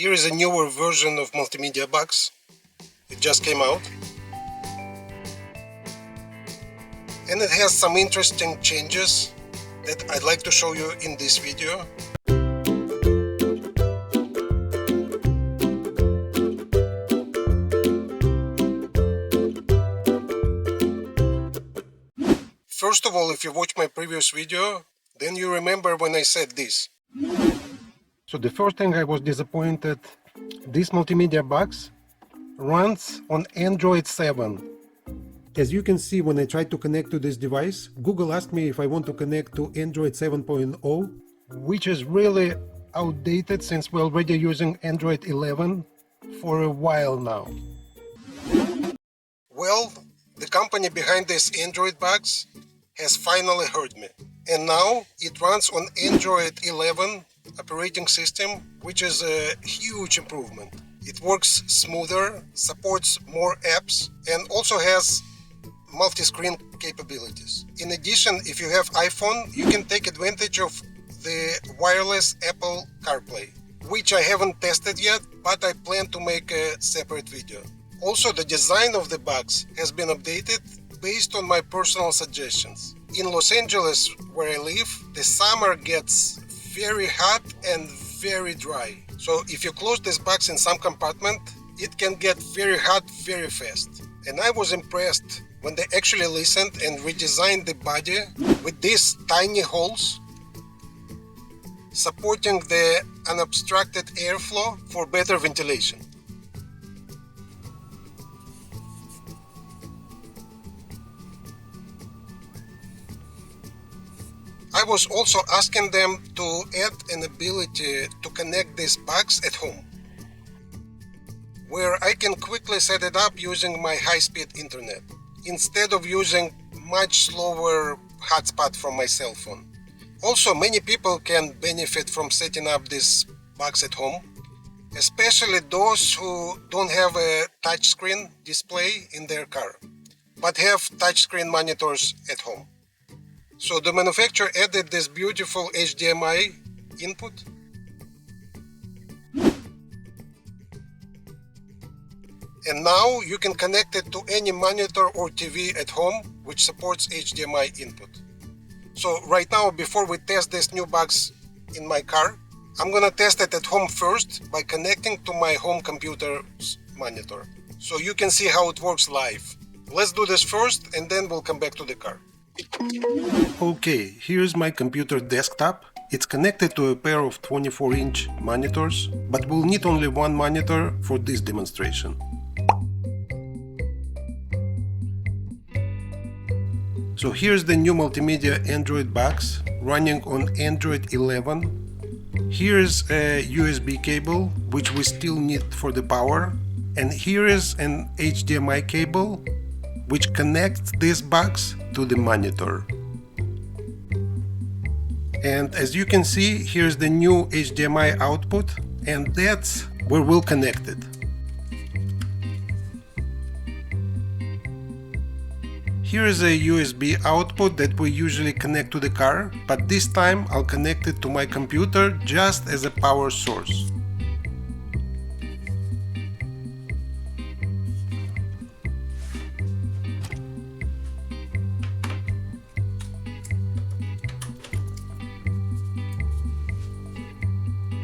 Here is a newer version of Multimedia Box. It just came out. And it has some interesting changes that I'd like to show you in this video. First of all, if you watch my previous video, then you remember when I said this. So the first thing I was disappointed, this Multimedia Box runs on Android 7. As you can see, when I tried to connect to this device, Google asked me if I want to connect to Android 7.0, which is really outdated since we're already using Android 11 for a while now. Well, the company behind this Android box has finally heard me. And now it runs on Android 11 operating system, which is a huge improvement. It works smoother, supports more apps, and also has multi-screen capabilities. In addition, if you have iPhone, you can take advantage of the Wireless Apple Carplay, which I haven't tested yet, but I plan to make a separate video. Also, the design of the box has been updated based on my personal suggestions. In Los Angeles, where I live, the summer gets very hot and very dry. So if you close this box in some compartment, it can get very hot very fast. And I was impressed when they actually listened and redesigned the body with these tiny holes supporting the unobstructed airflow for better ventilation. I was also asking them to add an ability to connect this box at home, where I can quickly set it up using my high-speed internet, instead of using much slower hotspot from my cell phone. Also, many people can benefit from setting up this box at home, especially those who don't have a touchscreen display in their car, but have touchscreen monitors at home. So the manufacturer added this beautiful HDMI input. And now you can connect it to any monitor or TV at home which supports HDMI input. So right now, before we test this new box in my car, I'm gonna test it at home first by connecting to my home computer's monitor, so you can see how it works live. Let's do this first and then we'll come back to the car. Okay, here's my computer desktop. It's connected to a pair of 24-inch monitors, but we'll need only one monitor for this demonstration. So here's the new Multimedia Android box running on Android 11. Here's a USB cable, which we still need for the power. And here is an HDMI cable, which connects this box to the monitor. And as you can see, here's the new HDMI output, and that's where we'll connect it. Here is a USB output that we usually connect to the car, but this time I'll connect it to my computer just as a power source.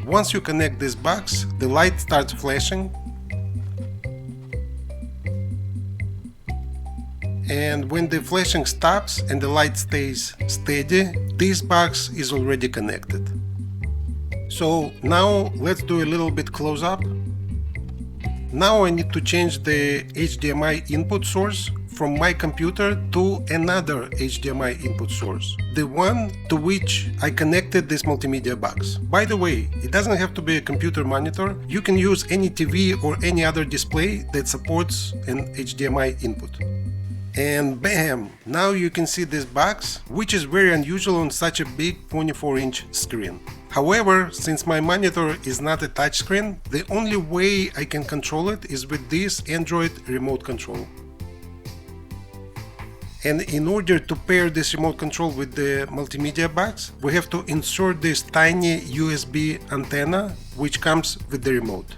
Once you connect this box, the light starts flashing, and when the flashing stops and the light stays steady, this box is already connected. So now let's do a little bit close up. Now I need to change the HDMI input source from my computer to another HDMI input source, the one to which I connected this multimedia box. By the way, it doesn't have to be a computer monitor. You can use any TV or any other display that supports an HDMI input. And bam! Now you can see this box, which is very unusual on such a big 24-inch screen. However, since my monitor is not a touchscreen, the only way I can control it is with this Android remote control. And in order to pair this remote control with the multimedia box, we have to insert this tiny USB antenna which comes with the remote.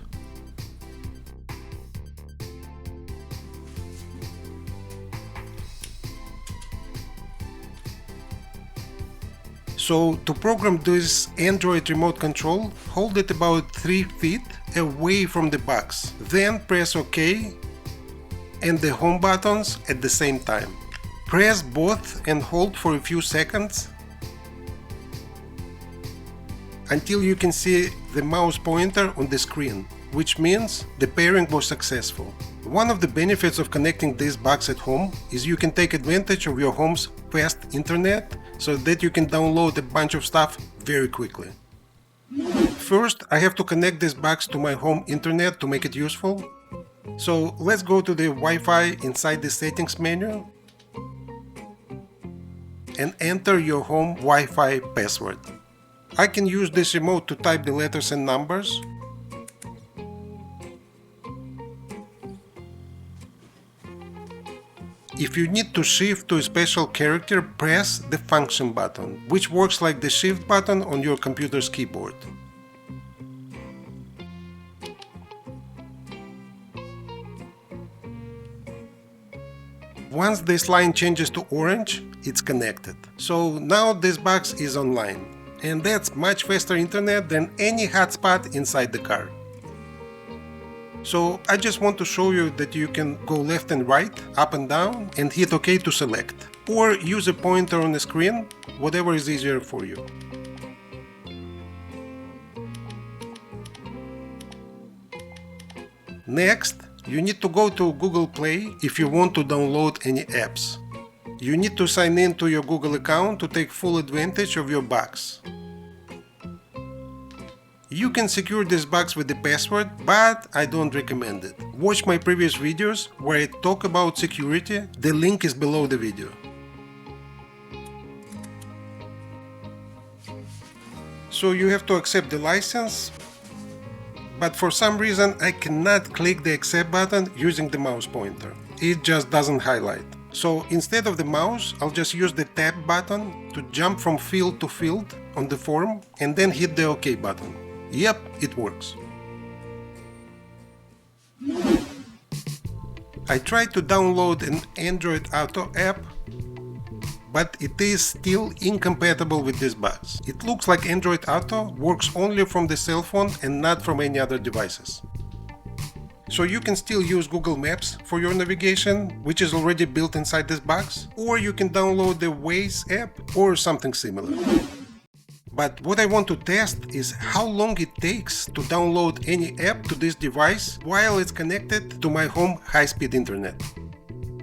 So to program this Android remote control, hold it about 3 feet away from the box. Then press OK and the home buttons at the same time. Press both and hold for a few seconds until you can see the mouse pointer on the screen, which means the pairing was successful. One of the benefits of connecting this box at home is you can take advantage of your home's fast internet so that you can download a bunch of stuff very quickly. First, I have to connect this box to my home internet to make it useful. So let's go to the Wi-Fi inside the settings menu and enter your home Wi-Fi password. I can use this remote to type the letters and numbers. If you need to shift to a special character, press the function button, which works like the shift button on your computer's keyboard. Once this line changes to orange, it's connected. So now this box is online, and that's much faster internet than any hotspot inside the car. So I just want to show you that you can go left and right, up and down, and hit OK to select. Or use a pointer on the screen, whatever is easier for you. Next, you need to go to Google Play if you want to download any apps. You need to sign in to your Google account to take full advantage of your box. You can secure this box with the password, but I don't recommend it. Watch my previous videos where I talk about security, the link is below the video. So you have to accept the license, but for some reason I cannot click the accept button using the mouse pointer. It just doesn't highlight. So instead of the mouse, I'll just use the tab button to jump from field to field on the form and then hit the OK button. Yep, it works. I tried to download an Android Auto app, but it is still incompatible with this box. It looks like Android Auto works only from the cell phone and not from any other devices. So you can still use Google Maps for your navigation, which is already built inside this box, or you can download the Waze app or something similar. But what I want to test is how long it takes to download any app to this device while it's connected to my home high-speed internet.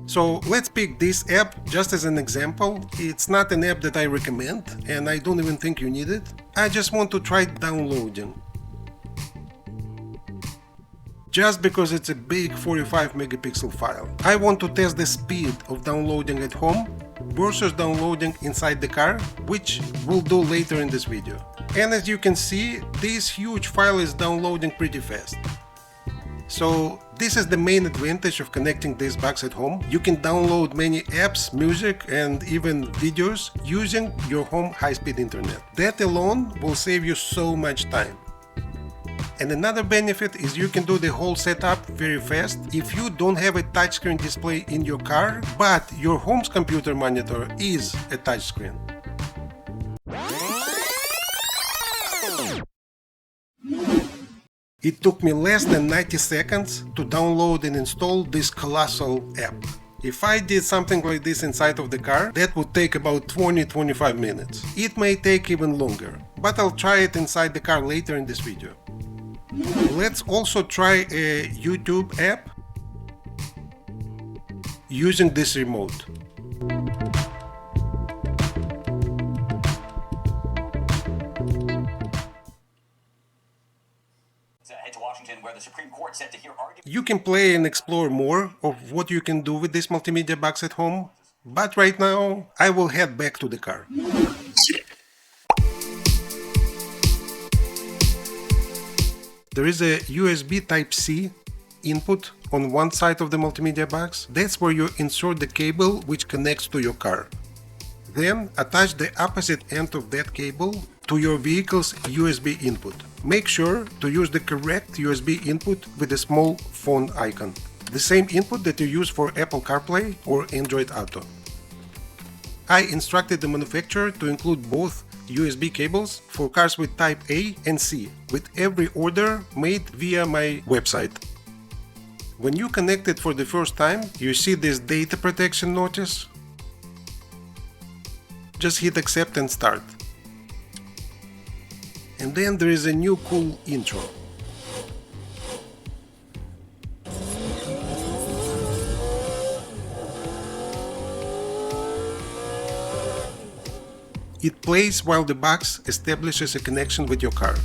So let's pick this app just as an example. It's not an app that I recommend, and I don't even think you need it. I just want to try downloading. Just because it's a big 45 megapixel file. I want to test the speed of downloading at home versus downloading inside the car, which we'll do later in this video. And as you can see, this huge file is downloading pretty fast. So this is the main advantage of connecting this box at home. You can download many apps, music, and even videos using your home high-speed internet. That alone will save you so much time. And another benefit is you can do the whole setup very fast if you don't have a touchscreen display in your car, but your home's computer monitor is a touchscreen. It took me less than 90 seconds to download and install this colossal app. If I did something like this inside of the car, that would take about 20-25 minutes. It may take even longer, but I'll try it inside the car later in this video. Let's also try a YouTube app using this remote. You can play and explore more of what you can do with this multimedia box at home, but right now I will head back to the car. There is a USB Type-C input on one side of the multimedia box, that's where you insert the cable which connects to your car. Then attach the opposite end of that cable to your vehicle's USB input. Make sure to use the correct USB input with a small phone icon. The same input that you use for Apple CarPlay or Android Auto. I instructed the manufacturer to include both USB cables for cars with Type A and C, with every order made via my website. When you connect it for the first time, you see this data protection notice. Just hit accept and start. And then there is a new cool intro. It plays while the box establishes a connection with your car.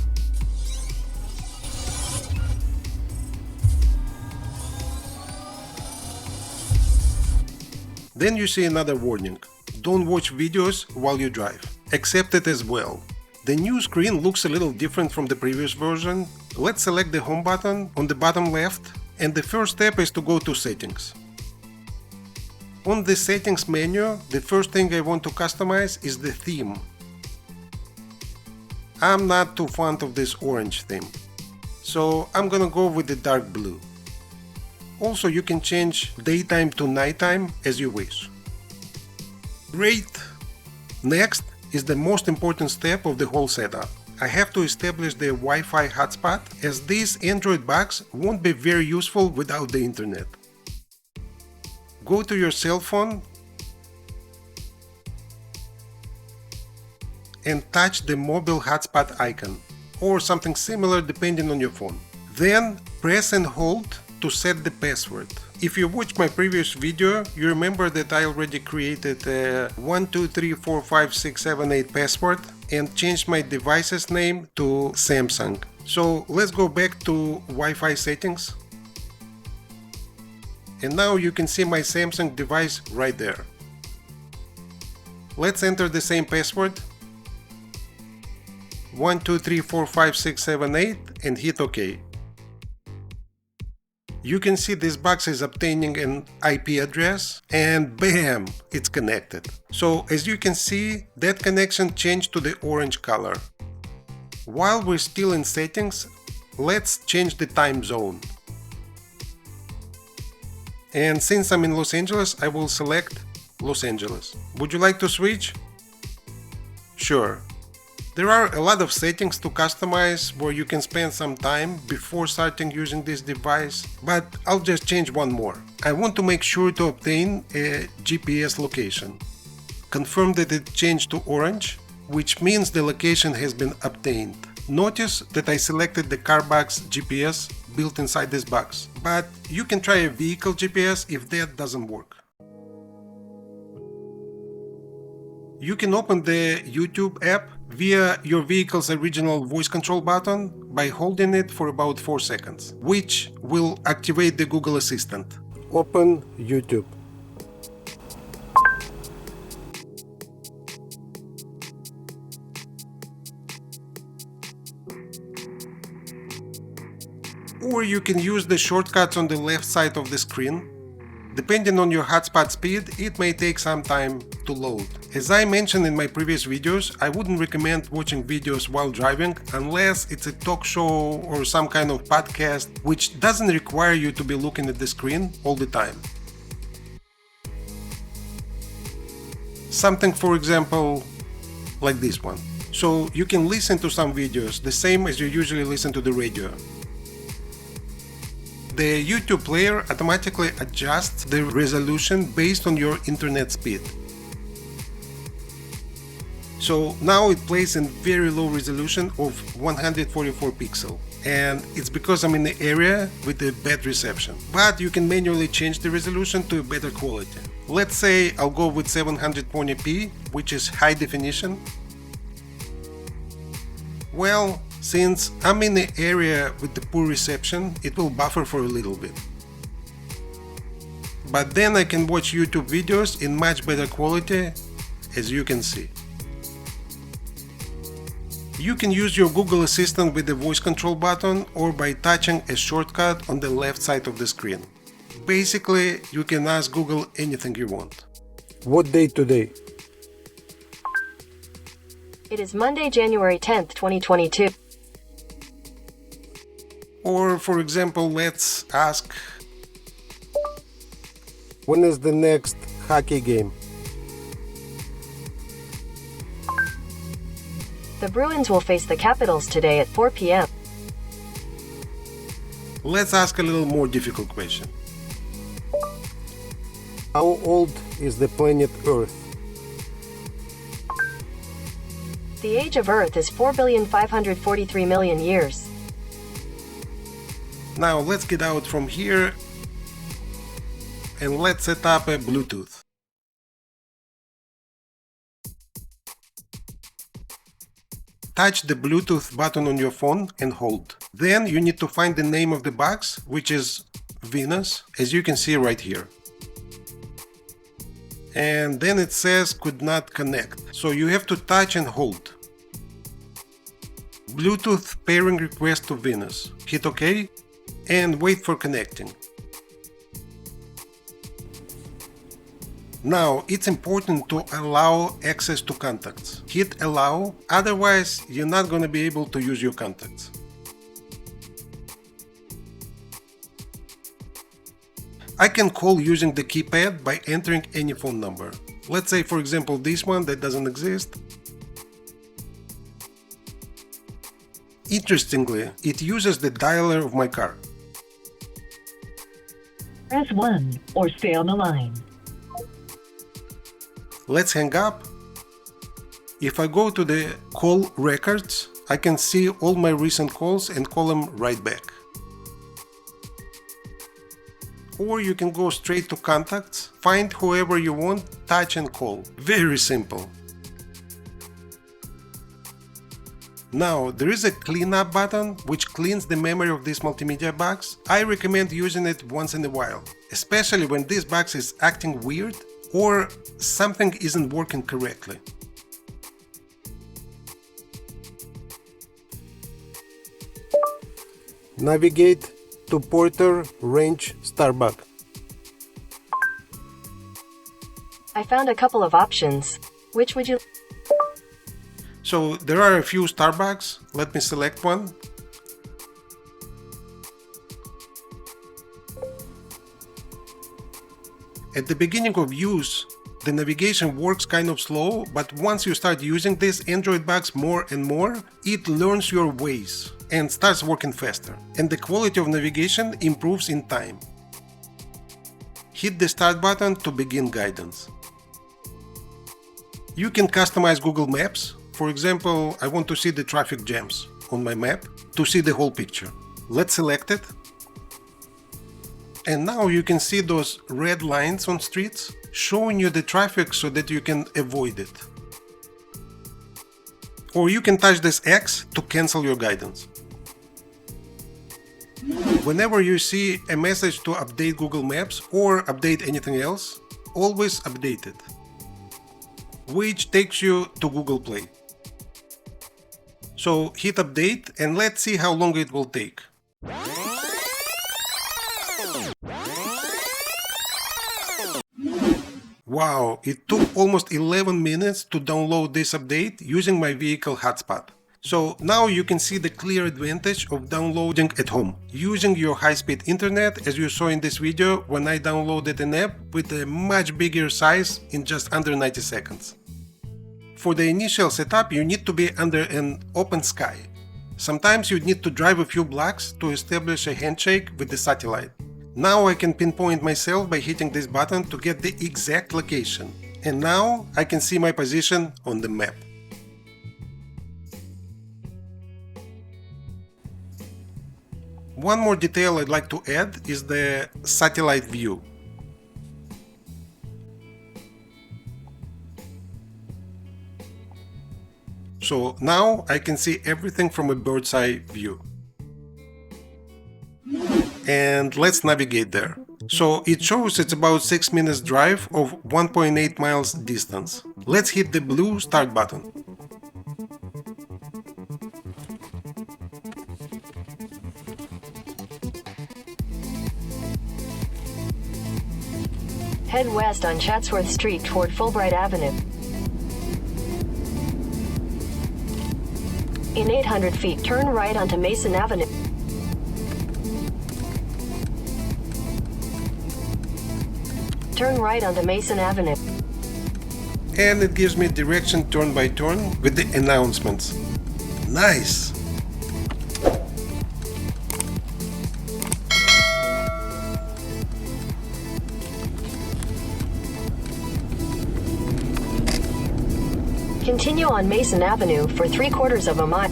Then you see another warning. Don't watch videos while you drive. Accept it as well. The new screen looks a little different from the previous version. Let's select the home button on the bottom left, and the first step is to go to settings. On the settings menu, the first thing I want to customize is the theme. I'm not too fond of this orange theme, so I'm gonna go with the dark blue. Also, you can change daytime to nighttime as you wish. Great! Next is the most important step of the whole setup. I have to establish the Wi-Fi hotspot, as this Android box won't be very useful without the internet. Go to your cell phone and touch the mobile hotspot icon, or something similar depending on your phone. Then press and hold to set the password. If you watched my previous video, you remember that I already created a 1234567 password and changed my device's name to Samsung. So let's go back to Wi-Fi settings. And now you can see my Samsung device right there. Let's enter the same password, 1234567 and hit OK. You can see this box is obtaining an IP address, and bam, it's connected. So as you can see, that connection changed to the orange color. While we're still in settings, let's change the time zone. And since I'm in Los Angeles, I will select Los Angeles. Would you like to switch? Sure. There are a lot of settings to customize where you can spend some time before starting using this device, but I'll just change one more. I want to make sure to obtain a GPS location. Confirm that it changed to orange, which means the location has been obtained. Notice that I selected the CarBox GPS built inside this box, but you can try a vehicle GPS if that doesn't work. You can open the YouTube app via your vehicle's original voice control button by holding it for about 4 seconds, which will activate the Google Assistant. Open YouTube. Or you can use the shortcuts on the left side of the screen. Depending on your hotspot speed, it may take some time to load. As I mentioned in my previous videos, I wouldn't recommend watching videos while driving unless it's a talk show or some kind of podcast which doesn't require you to be looking at the screen all the time. Something, for example, like this one. So you can listen to some videos the same as you usually listen to the radio. The YouTube player automatically adjusts the resolution based on your internet speed. So now it plays in very low resolution of 144 pixels, and it's because I'm in the area with a bad reception. But you can manually change the resolution to a better quality. Let's say I'll go with 720p, which is high definition. Well, since I'm in the area with the poor reception, it will buffer for a little bit. But then I can watch YouTube videos in much better quality, as you can see. You can use your Google Assistant with the voice control button or by touching a shortcut on the left side of the screen. Basically, you can ask Google anything you want. What day today? It is Monday, January 10th, 2022. Or, for example, let's ask, When is the next hockey game? The Bruins will face the Capitals today at 4 p.m. let's ask a little more difficult question. How old is the planet Earth? The age of Earth is 4,543,000,000 years. Now let's get out from here and let's set up a Bluetooth. Touch the Bluetooth button on your phone and hold. Then you need to find the name of the box, which is Venus, as you can see right here. And then it says could not connect, so you have to touch and hold. Bluetooth pairing request to Venus. Hit OK and wait for connecting. Now it's important to allow access to contacts. Hit allow, otherwise you're not going to be able to use your contacts. I can call using the keypad by entering any phone number. Let's say for example this one that doesn't exist. Interestingly, it uses the dialer of my car. Press 1 or stay on the line. Let's hang up. If I go to the call records, I can see all my recent calls and call them right back. Or you can go straight to contacts, find whoever you want, touch and call. Very simple. Now, there is a cleanup button which cleans the memory of this multimedia box. I recommend using it once in a while, especially when this box is acting weird or something isn't working correctly. Navigate to Porter Range Starbucks. I found a couple of options. Which would you? So there are a few Starbucks. Let me select one. At the beginning of use, the navigation works kind of slow, but once you start using this Android box more and more, it learns your ways and starts working faster, and the quality of navigation improves in time. Hit the start button to begin guidance. You can customize Google Maps. For example, I want to see the traffic jams on my map to see the whole picture. Let's select it. And now you can see those red lines on streets showing you the traffic so that you can avoid it. Or you can touch this X to cancel your guidance. Whenever you see a message to update Google Maps or update anything else, always update it, which takes you to Google Play. So hit update and let's see how long it will take. Wow, it took almost 11 minutes to download this update using my vehicle hotspot. So now you can see the clear advantage of downloading at home, using your high-speed internet, as you saw in this video when I downloaded an app with a much bigger size in just under 90 seconds. For the initial setup you need to be under an open sky. Sometimes you need to drive a few blocks to establish a handshake with the satellite. Now I can pinpoint myself by hitting this button to get the exact location. And now I can see my position on the map. One more detail I'd like to add is the satellite view. So now I can see everything from a bird's eye view. And let's navigate there. So it shows it's about 6 minutes drive of 1.8 miles distance. Let's hit the blue start button. Head west on Chatsworth Street toward Fulbright Avenue. In 800 feet, turn right onto Mason Avenue. Turn right onto Mason Avenue. And it gives me direction turn by turn with the announcements. Nice! Continue on Mason Avenue for 3/4 of a mile.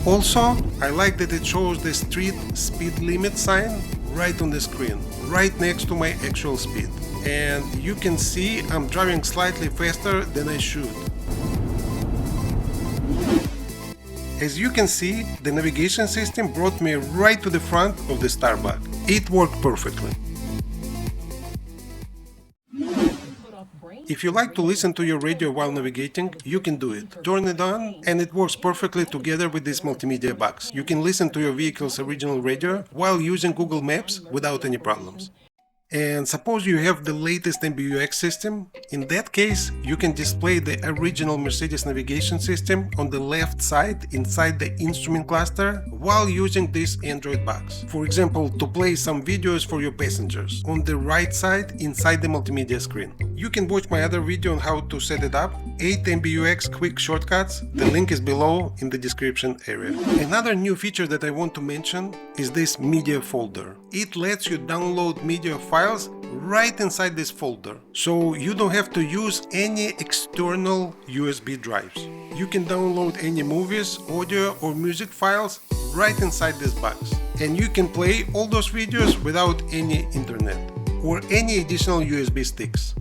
Also, I like that it shows the street speed limit sign right on the screen, right next to my actual speed. And you can see I'm driving slightly faster than I should. As you can see, the navigation system brought me right to the front of the Starbucks. It worked perfectly. If you like to listen to your radio while navigating, you can do it. Turn it on and it works perfectly together with this multimedia box. You can listen to your vehicle's original radio while using Google Maps without any problems. And suppose you have the latest MBUX system. In that case, you can display the original Mercedes navigation system on the left side inside the instrument cluster while using this Android box. For example, to play some videos for your passengers on the right side inside the multimedia screen. You can watch my other video on how to set it up, 8 MBUX quick shortcuts. The link is below in the description area. Another new feature that I want to mention is this media folder. It lets you download media files right inside this folder, so you don't have to use any external USB drives. You can download any movies, audio or music files right inside this box, and you can play all those videos without any internet or any additional USB sticks.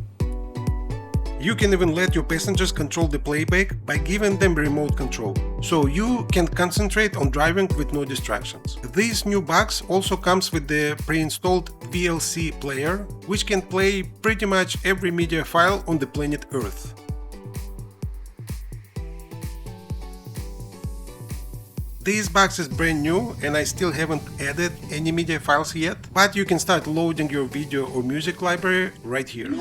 You can even let your passengers control the playback by giving them remote control, so you can concentrate on driving with no distractions. This new box also comes with the pre-installed VLC player, which can play pretty much every media file on the planet Earth. This box is brand new and I still haven't added any media files yet, but you can start loading your video or music library right here.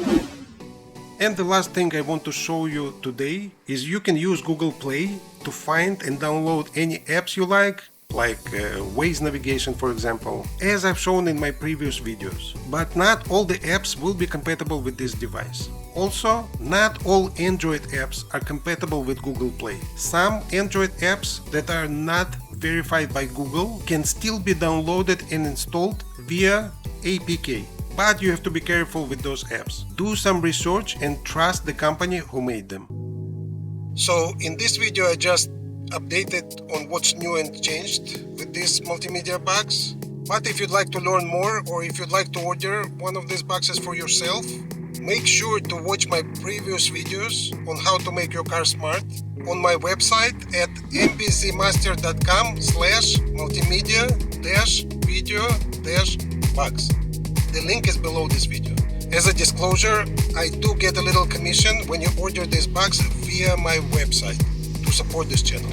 And the last thing I want to show you today is you can use Google Play to find and download any apps you like Waze navigation for example, as I've shown in my previous videos. But not all the apps will be compatible with this device. Also, not all Android apps are compatible with Google Play. Some Android apps that are not verified by Google can still be downloaded and installed via APK. But you have to be careful with those apps. Do some research and trust the company who made them. So in this video I just updated on what's new and changed with this multimedia box. But if you'd like to learn more or if you'd like to order one of these boxes for yourself, make sure to watch my previous videos on how to make your car smart on my website at mbzmaster.com/multimedia-video-box. The link is below this video. As a disclosure, I do get a little commission when you order this box via my website to support this channel.